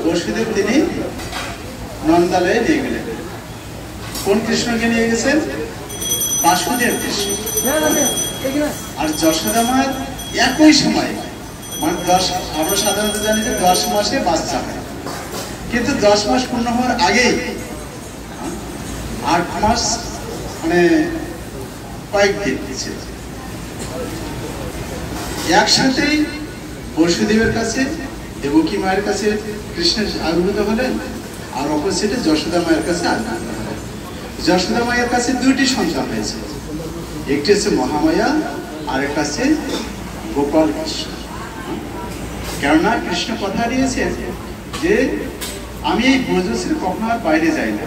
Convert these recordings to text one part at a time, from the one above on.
বসুদেব তিনি নন্দালয়ে নিয়ে গেলেন। কোন কৃষ্ণকে নিয়ে গেছেন? বাসুদেব কৃষ্ণ। আর যশোদা মা একই সময়, মানে আমরা সাধারণত জানি যে 10 মাসে বাচ্চা হয়, কিন্তু 10 মাস পূর্ণ হওয়ার আগেই 8 মাস মানে কয়েকদিন ছিল, একসাথেই বসুদেবের কাছে দেবকী মায়ের কাছে কৃষ্ণ আবির্ভূত হলেন, আর অপোজিটে যশোদা মায়ের কাছে আবির্ভূত হলেন। যশোদা মায়ের কাছে 2টি সন্তান হয়েছে, একটি হচ্ছে মহামায়া আর একটা হচ্ছে গোপাল কৃষ্ণ। কেননা কৃষ্ণ কথা দিয়েছেন যে আমি এই ব্রজশ্রীর কখনো আর বাইরে যাই না,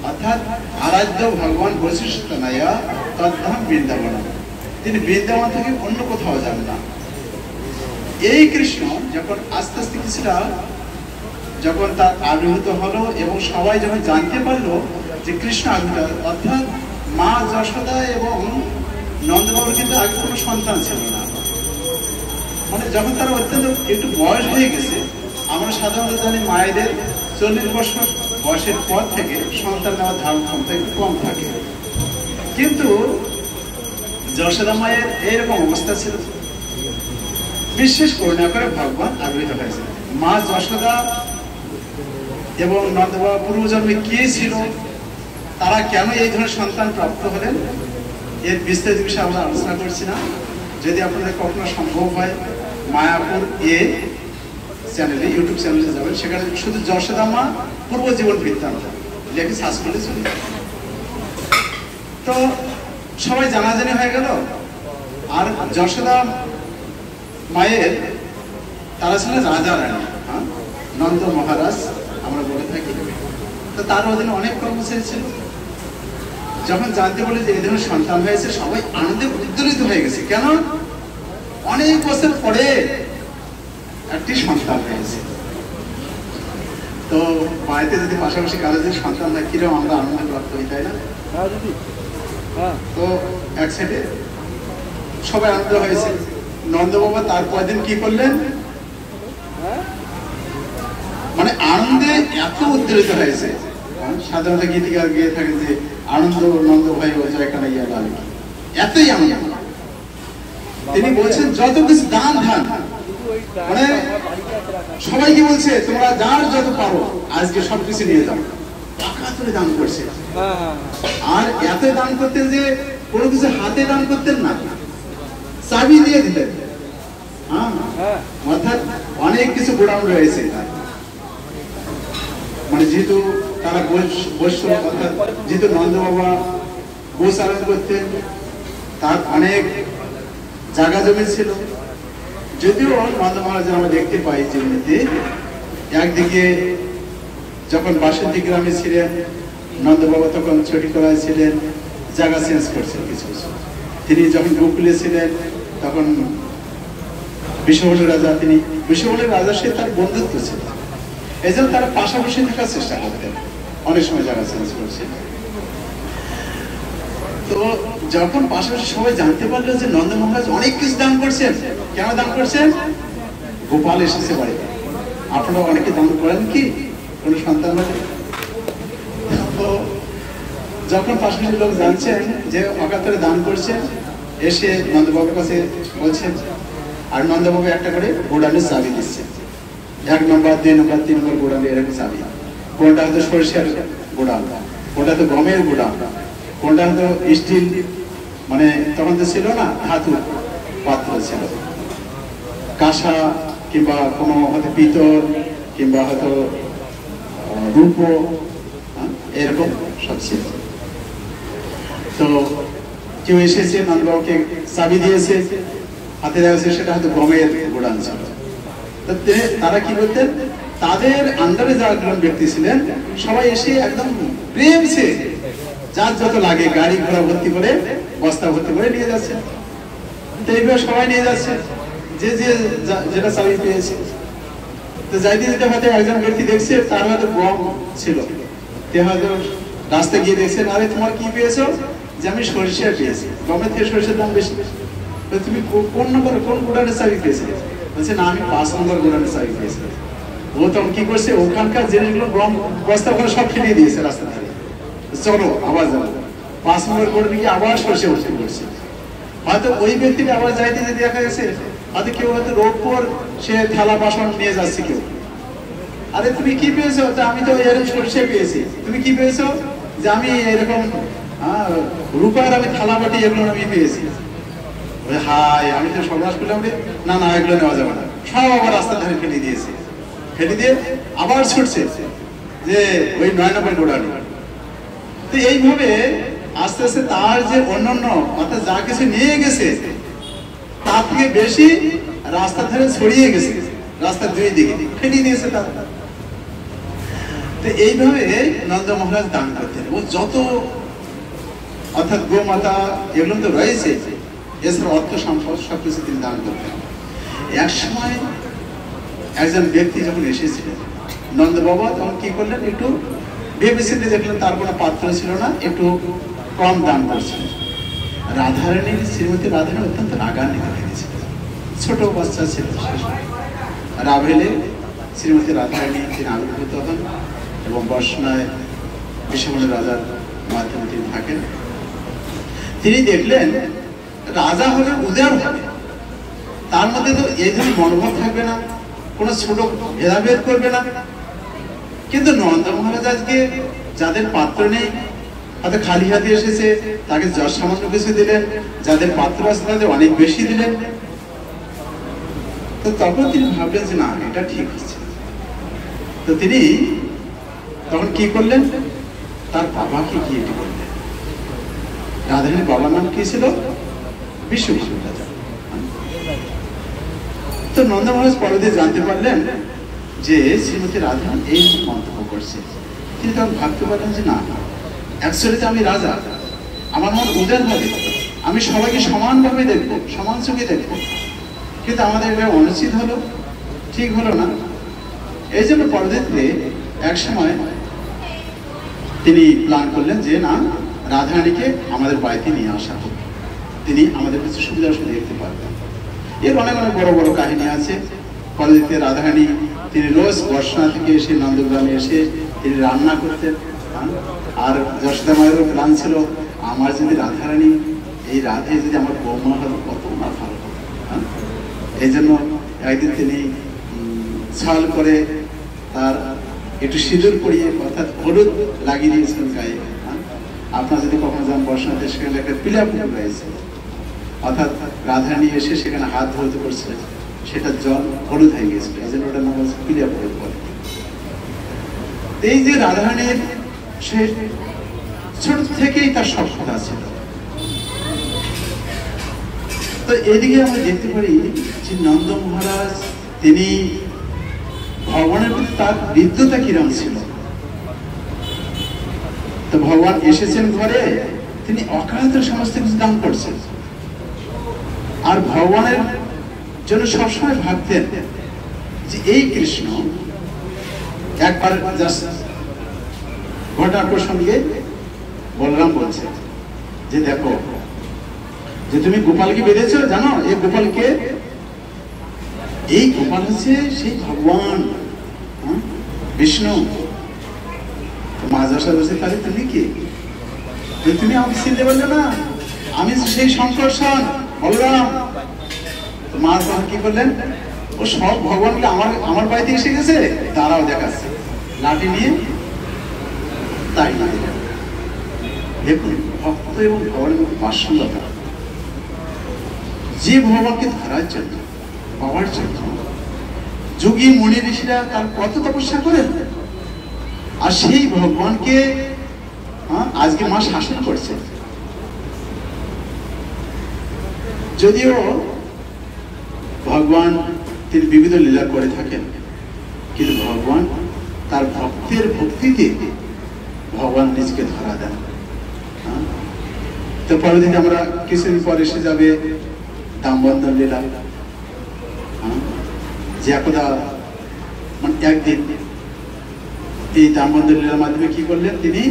অর্থাৎ আরাধ্য ভগবান বশিষ্ঠ নায়া তদ্ধাম বৃন্দাবন, তিনি বৃন্দাবন থেকে অন্য কোথাও যান না। এই কৃষ্ণ যখন আস্তে আস্তে কিছুটা যখন তার আবির্ভূত হলো এবং সবাই যখন জানতে পারলো যে কৃষ্ণ আবির্ভূত, অর্থাৎ মা যশোদা এবং নন্দবাবুর কিন্তু আগে কোনো সন্তান ছিল না, মানে যখন তারা অত্যন্ত একটু বয়স হয়ে গেছে, আমরা সাধারণত জানি মায়েদের 40 বছর বয়সের পর থেকে সন্তান নেওয়ার ধারণ ক্ষমতা একটু কম থাকে, কিন্তু যশোদা মায়ের এইরকম অবস্থা ছিল। বিশেষ করুণা করে ভগবান আবির্ভূত হয়েছে। মা যশোদা এবং নন্দবাবু পূর্বজন্মে কে ছিল, তারা কেন এই ধরনের সন্তান প্রাপ্ত হলেন, এর বিস্তারিত বিষয়ে আমরা আলোচনা করছি না। যদি আপনাদের কখনো সম্ভব হয় মায়াপুর চ্যানেলে, ইউটিউব চ্যানেলে যাবেন, সেখানে শুধু যশোদা মা পূর্ব জীবন বৃত্তান্ত লেখে সার্চ করলে চলে যাবে। তো সবাই জানাজানি হয়ে গেল। আর যশোদা মায়ের তারা ছিলেন রাজা রানী, নন্দ মহারাজ আমরা বলে থাকি। তো তার অধীনে অনেক কর্মচারী ছিল। যখন জানতে পারলে যে এই ধরনের সন্তান হয়েছে, সবাই আনন্দে উদ্দোলিত হয়ে গেছে। কেন? অনেক বছর পরে একটি সন্তান হয়েছে। তো বাড়িতে যদি পাশাপাশি কারো যদি সন্তান হয়, কিরকম আমরা আনন্দ প্রাপ্ত হই, তাই না? তো এক সাইডে সবাই আনন্দ হয়েছে। নন্দবাবা তার কয়দিন কি করলেন, মানে আনন্দে এত উদ্দোলিত হয়েছে। সাধারণত গীতিকার গিয়ে থাকে যে আনন্দ নন্দ ভাই এখানে ইয়া লাগে, এতই আনন্দ। তিনি বলছেন যত কিছু দান ধান, মানে সবাইকে বলছে তোমরা যার যত পারো আজকে সবকিছু নিয়ে যাও, টাকা তুলে দান করছে। আর এত দান করতেন যে কোনো কিছু হাতে দান করতেন না, চাবি দিয়ে দিতেন। অর্থাৎ অনেক কিছু গোডাউন রয়েছে, মানে যেহেতু তারা বৈশ্য, অর্থাৎ যেহেতু নন্দ বাবা গোচারণ করতেন, তার অনেক জায়গা জমি ছিল। যদিও নন্দ মহারাজ আমরা দেখতে পাই জীবনীতে, একদিকে যখন বাসন্তী গ্রামে ছিলেন নন্দ বাবা, তখন ছুটি করায় ছিলেন, জায়গা চেঞ্জ করছেন কিছু কিছু। তিনি যখন গোকুলে ছিলেন তখন বিশ্ববলের রাজা, তিনি বিশ্ববলের রাজার সাথে তার বন্ধুত্ব ছিল, এই জন্য তারা পাশাপাশি থাকার চেষ্টা করতেন, অনেক সময় জায়গা চেঞ্জ করছে। তো যখন পাশাপাশি সবাই জানতে পারলো যে নন্দ মহারাজ অনেক কিছু দান করছেন, কেন দান করছেন? গোপাল এসেছে বাড়িতে। আপনারা অনেকে দান করেন কি কোন সন্তান হলে? তো যখন পাশাপাশি লোক জানছেন যে অকাতরে দান করছেন, এসে নন্দবাবুর কাছে বলছেন, আর নন্দবাবু একটা করে গোডাউনের চাবি দিচ্ছে। 1 নম্বর 2 নম্বর 3 নম্বর গোডাউনে এরকম চাবি। কোনটা হয়তো সরিষার গোডাউন, কোনটা তো গমের গোডাউন, কোনটা হয়তো স্টিল, মানে তখন তো ছিল না, ধাতু পাত্র ছিল, কাঁসা কিংবা কোনো হয়তো পিতল কিংবা হয়তো রূপ, এরকম সব ছিল। তো কেউ এসেছে নন্দবাবুকে চাবি দিয়েছে, হাতে দেওয়া, সেটা হয়তো গমের গোডাউন ছিল। তারা কি বলতেন, তাদের আন্ডারে যারা ব্যক্তি ছিলেন সবাই এসে একদম প্রেমছে যার যত লাগে গাড়ি ঘোড়া ভর্তি করে, বস্তা ভর্তি করে নিয়ে যাচ্ছে। তো এইভাবে সবাই নিয়ে যাচ্ছে, যে যে যেটা চাবি পেয়েছে। তো যাইতে যেতে হয়তো একজন ব্যক্তি দেখছে তার হয়তো গম ছিল, তে হয়তো রাস্তায় গিয়ে দেখছেন, আরে তোমার কি পেয়েছো? যে আমি সরিষা পেয়েছি, গমের থেকে সরিষার দাম বেশি। তুমি কোন নম্বর কোন গোডাউনের চাবি পেয়েছিলে? বলছে না, আমি 5 নম্বর গোডাউনের চাবি পেয়েছি। ও তখন কি করছে, ওখানকার জিনিসগুলো বস্তা করে সব ফেলে দিয়েছে রাস্তা ধারে। চলো আবার যাবো, 5 নম্বর করে গিয়ে আবার সরষে উঠতে করছে। হয়তো ওই ব্যক্তিটা আবার যাইতে যেতে দেখা গেছে, হয়তো কেউ হয়তো রোড পর সে থালা বাসন নিয়ে যাচ্ছে কেউ। আরে তুমি কি পেয়েছো? আমি তো এরকম সরষে পেয়েছি। তুমি কি পেয়েছো? যে আমি এরকম রূপার আমি থালা বাটি এগুলো আমি পেয়েছি। হাই, আমি তো সর্বনাশ করলাম রে, না না এগুলো নেওয়া যাবে না, সব আবার রাস্তার ধারে ফেলে দিয়েছে। ফেলে দিয়ে আবার ছুটছে যে ওই 9 নম্বর গোডাউনে। তো এইভাবে আস্তে আস্তে তার যে অন্যান্য অর্থাৎ যা কিছু নিয়ে গেছে তার থেকে বেশি রাস্তার ধারে ছড়িয়ে গেছে, রাস্তার 2 দিকে ফেলে দিয়েছে তার। তো এইভাবে নন্দ মহারাজ দান করতেন। ও যত অর্থাৎ গোমাতা এগুলো তো রয়েছে, এছাড়া অর্থ সম্পদ সবকিছু তিনি দান করতেন। এক সময় একজন ব্যক্তি যখন এসেছিলেন, নন্দ বাবা তখন কি করলেন, একটু ভেবেচিন্তে দেখলেন তার কোনো পাত্র ছিল না, একটু কম দান করছিলেন। রাধারানীর, শ্রীমতী রাধারানী অত্যন্ত রাগান্বিত হয়ে গেছিলেন। ছোট বাচ্চা ছিল, রাভেলে শ্রীমতী রাধারানী তিনি আবির্ভূত হন এবং বর্ষনায় বিষমণি রাজার মাধ্যমে তিনি থাকেন। তিনি দেখলেন রাজা হলে উদার হবে, তার মধ্যে তো এই ধরনের মনোভাব থাকবে না, কোনো ছোট ভেদাভেদ করবে না। কিন্তু নন্দ মহারাজ আজকে যাদের পাত্র নেই, হয়তো খালি হাতে এসেছে, তাকে যশ সামান্য কিছু দিলেন, যাদের পাত্র আছে তাদের অনেক বেশি দিলেন। তো তখন তিনি ভাবলেন যে না, এটা ঠিক হচ্ছে। তো তিনি তখন কি করলেন, তার বাবাকে গিয়ে বললেন। রাধারানীর বাবার নাম কি ছিল? বিশ্বভানু রাজা। তো নন্দ মহারাজ পরে দিয়ে জানতে পারলেন যে শ্রীমতী রাধা এই মন্তব্য করছে। তিনি তখন ভাবতে পারলেন যে না, অ্যাকচুয়ালি আমি রাজা, আমার মন উদার হবে, আমি সবাইকে সমানভাবে দেখবো, সমান চোখে দেখবো। কিন্তু আমাদের এটা অনুচিত হলো, ঠিক হলো না। এই জন্য পরবর্তীতে এক সময় তিনি প্ল্যান করলেন যে না, রাধারানীকে আমাদের বাড়িতে নিয়ে আসা হোক, তিনি আমাদের কিছু সুবিধা অসুবিধা দেখতে পারবেন। এর অনেক অনেক বড় বড় কাহিনী আছে। পরবর্তীতে রাধারানী তিনি রোজ বর্ষনা থেকে এসে নন্দগ্রামে এসে তিনি রান্না করতেন। আর যশোদা মায়েরও প্ল্যান ছিল, আমার যদি রাধারানী এই রাধে যদি আমার বৌমা হতো কত না ভালো হতো। এই জন্য একদিন তিনি ছাল করে তার একটু সিঁদুর পরিয়ে অর্থাৎ হলুদ লাগিয়ে দিয়েছিলেন গায়ে। আপনার যদি কখনো যান বর্ষনাতে, সেখানে একটা পিলা পুকুর রয়েছে, অর্থাৎ রাধারানী এসে সেখানে হাত ধরতে করছিলেন, সেটা জল হলুদ হয়ে গেছিল, এই জন্য ওটার নাম হচ্ছে পিলা পুকুর বলে। এই যে রাধারানীর সে ছোট থেকেই তার সভ্যতা ছিল। তো এদিকে আমরা দেখতে পারি যে নন্দ মহারাজ তিনি ভগবানের প্রতি তার হৃদ্যতা কিরম ছিল। তো ভগবান এসেছেন ঘরে, তিনি অকারণে সমস্ত কিছু দান করছেন। আর ভগবানের জন্য সবসময় ভাবতেন যে এই কৃষ্ণ একবার ঘটনা প্রসঙ্গে বলরাম বলছে যে দেখো, যে তুমি গোপালকে বেঁধেছো, জানো এই গোপালকে, এই গোপাল হচ্ছে সেই ভগবান বিষ্ণু। মা যশোদা বলছে তাহলে তুমি কি, তুমি আমাকে চিনতে পারলে না? আমি সেই সংকর্ষণ বলরাম। মা তখন কি করলেন, ও সব ভগবানকে আমার বাড়িতে এসে গেছে, তারাও দেখাচ্ছে লাঠি নিয়ে। তাই না, দেখুন ভক্ত এবং ভগবানের মধ্যে বাৎসল্যতা। যে ভগবানকে ধরার জন্য, পাওয়ার জন্য যোগী মুনি ঋষিরা তার কত তপস্যা করেন, আর সেই ভগবানকে আজকে মা শাসন করছে। যদিও ভগবান তিনি বিবিধ লীলা করে থাকেন, কিন্তু ভগবান তার ভক্তের ভক্তিতে ভগবান নিজকে ধরা দেন। তো পরদিন আমরা কিছুদিন পর এসে যাবে দামবন্ধন লীলা, যে একদা মানে একদিন এই দামবন্ধন লীলার মাধ্যমে কি করলেন, তিনি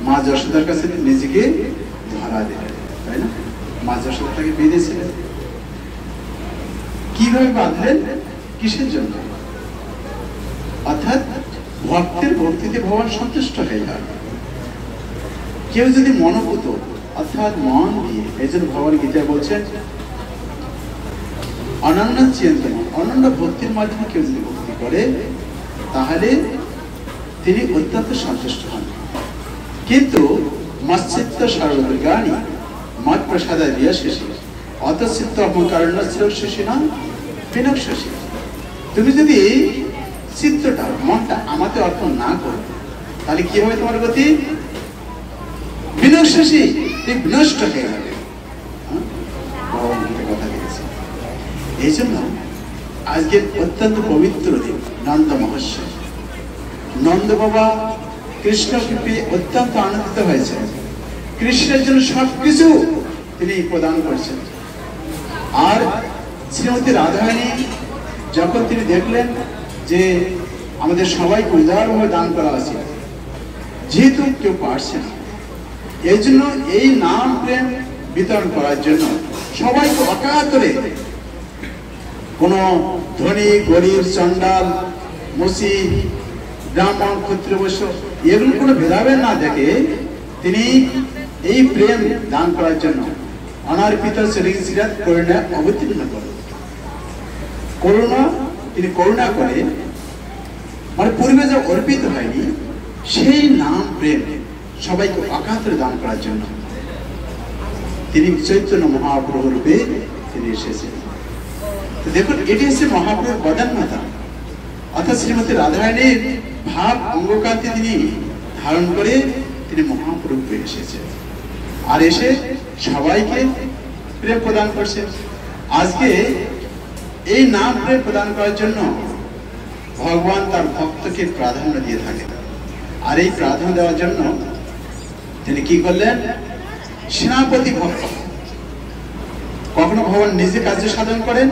মা যশোদার কাছে নিজেকে ধরা দিলেন, তাই না? মা যশোদা তাকে বেঁধেছিলেন। কিভাবে বাঁধলেন, কিসের জন্য? অর্থাৎ ভক্তের ভক্তিতে ভগবান সন্তুষ্ট হয়ে যান। কেউ যদি মনোপুত অর্থাৎ মন দিয়ে, এই জন্য ভগবান গীতা বলছেন অনন্য চিন্তন, অনন্য ভক্তির মাধ্যমে কেউ যদি ভক্তি করে তাহলে তিনি অত্যন্ত সন্তুষ্ট হন। কিন্তু মৎসিত্ত সর্বজ্ঞানী মত প্রসাদ রিয়া শেষী অতচিত্ত অহংকারণ শেষী না বিনক শেষী। তুমি যদি চিত্তটা মনটা আমাকে অর্পণ না করো তাহলে কি হবে তোমার গতি? বিনক শেষী, তুমি বিনষ্ট হয়ে যাবে। কথা দিয়েছে। এই জন্য আজকে অত্যন্ত পবিত্র দিন নন্দ মহোৎসব। নন্দ বাবা কৃষ্ণকে পেয়ে অত্যন্ত আনন্দিত হয়েছে। কৃষ্ণের জন্য সবকিছু তিনি প্রদান করছেন। আর শ্রীমতী রাধারানী যখন তিনি দেখলেন যে আমাদের সবাইকে উদারভাবে দান করা উচিত, যেহেতু কেউ পারছে না, এই জন্য এই নাম প্রেম বিতরণ করার জন্য সবাইকে অকাতরে, কোন ধনী গরিব চন্ডাল মুসি ব্রাহ্মণ ক্ষত্রিয় বৈশ্য এগুলো কোনো ভেদাভেদ না দেখে তিনি এই প্রেম দান করার জন্য অনার্পিত শরীর করুণা অবতীর্ণ করেন। করুণা তিনি করুণা করে, মানে পূর্বে যা অর্পিত হয়নি সেই নাম প্রেম সবাইকে অকাতরে দান করার জন্য তিনি চৈতন্য মহাপ্রভু রূপে তিনি এসেছেন। দেখুন, এটি হচ্ছে মহাপ্রভুর বদান্যতা। অর্থাৎ শ্রীমতী রাধারানীর ভাব অঙ্গকান্তি তিনি ধারণ করে তিনি মহাপ্রভু এসেছেন, আর এসে সবাইকে প্রেম প্রদান করছেন। আজকে এই নাম প্রেম প্রদান করার জন্য ভগবান তার ভক্তকে প্রাধান্য দিয়ে থাকেন। আর এই প্রাধান্য দেওয়ার জন্য তিনি কি করলেন? সেনাপতি ভক্ত। কখনো ভগবান নিজে কার্য সাধন করেন,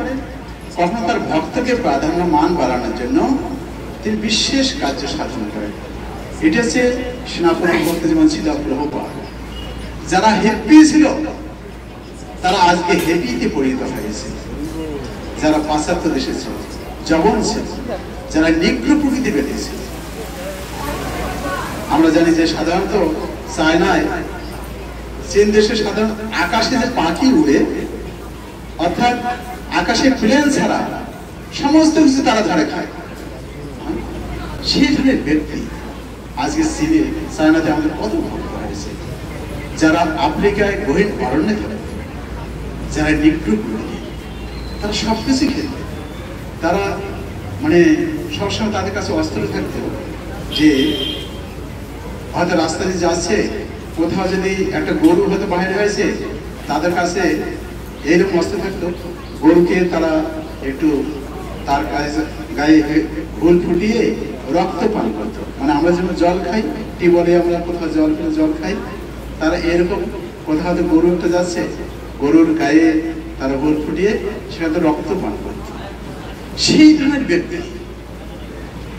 কখনো তার ভক্তকে প্রাধান্য মান বাড়ানোর জন্য তিনি বিশেষ কার্য সাধন করেন। এটা হচ্ছে সেনাপতি ভক্ত। যেমন ছিল প্রভুপাদ, যারা হেপি ছিল তারা আজকে হেপিতে পরিণত হয়েছে। যারা পাশ্চাত্য দেশে ছিল, জবন ছিল, যারা নিগ্র প্রকৃতি বেঁধেছে। আমরা জানি যে সাধারণত চায়নায়, চীন দেশে সাধারণত আকাশে যে পাখি উড়ে, অর্থাৎ আকাশে প্লেন ছাড়া সমস্ত কিছু তারা ধরে খায়, সেই ধরনের ব্যক্তি আজকে চীনে চায়নাতে আমাদের কত ভক্ত হয়েছে। যারা আফ্রিকায় গহীন অরণ্যে থাকে, যারা নিগ্র প্রকৃতি, তারা সবকিছু খেত। তারা মানে সবসময় তাদের কাছে অস্ত্র থাকতো, যে হয়তো রাস্তা দিয়ে যাচ্ছে, কোথাও যদি একটা গরু হয়তো বাইরে হয়েছে, তাদের কাছে এইরকম অস্ত্র থাকতো, গরুকে তারা একটু তার গায়ে ঘোল ফুটিয়ে রক্ত পান করতো। মানে আমরা যেমন জল খাই, টিউবওয়েলে আমরা কোথাও জল ফেলে জল খাই, তারা এরকম কোথাও হয়তো গরু একটা যাচ্ছে, গরুর গায়ে তারা ঘোল ফুটিয়ে সেখানে রক্ত পান করত। সেই ধরনের ব্যক্তি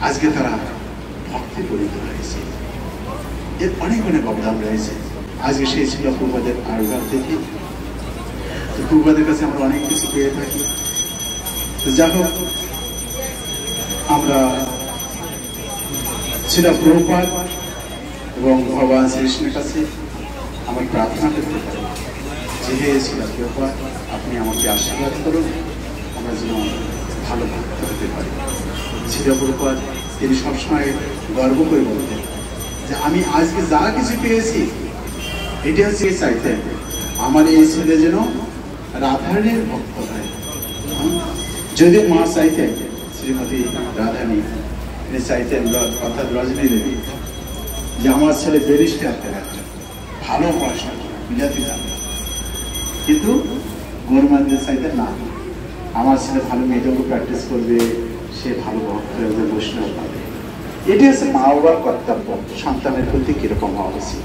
আজকে তারা ভক্তি পরিণত হয়েছে। এর অনেক অনেক অবদান রয়েছে। আজকে সেই ছিল প্রভুপাদের আবির্ভাব থেকে। প্রভুপাদের কাছে আমরা অনেক কিছু পেয়ে থাকি। তো যাই হোক, আমরা ছিল প্রভুপাদ এবং ভগবান শ্রীকৃষ্ণের কাছে আমার প্রার্থনা করতে পারি যে হে ছিল প্রভুপাদ, আপনি আমাকে আশীর্বাদ করুন, আমরা যেন ভালো ভক্ত হতে পারি। ছিল প্রভুপাদ তিনি সবসময় গর্ব করে বলতেন যে আমি আজকে যা কিছু পেয়েছি এটা হচ্ছে চাইতেন আমার এই ছেলে যেন রাধারানীর ভক্ত হয়। যদিও মা চাইতেন, শ্রীমতী রাধারানী তিনি চাইতেন, অর্থাৎ রজনী দেবী, যে আমার ছেলে ব্যারিস্টার একটা ভালো পড়াশোনা বিলাতি যাবে, কিন্তু গৌরমানদের চাইতেন না, আমার ছেলে ভালো মেয়েটাকে প্র্যাকটিস করবে, সে ভালো ভক্ত বৈষ্ণব পাবে। এটি হচ্ছে মা বাবার কর্তব্য, সন্তানের প্রতি কিরকম হওয়া উচিত।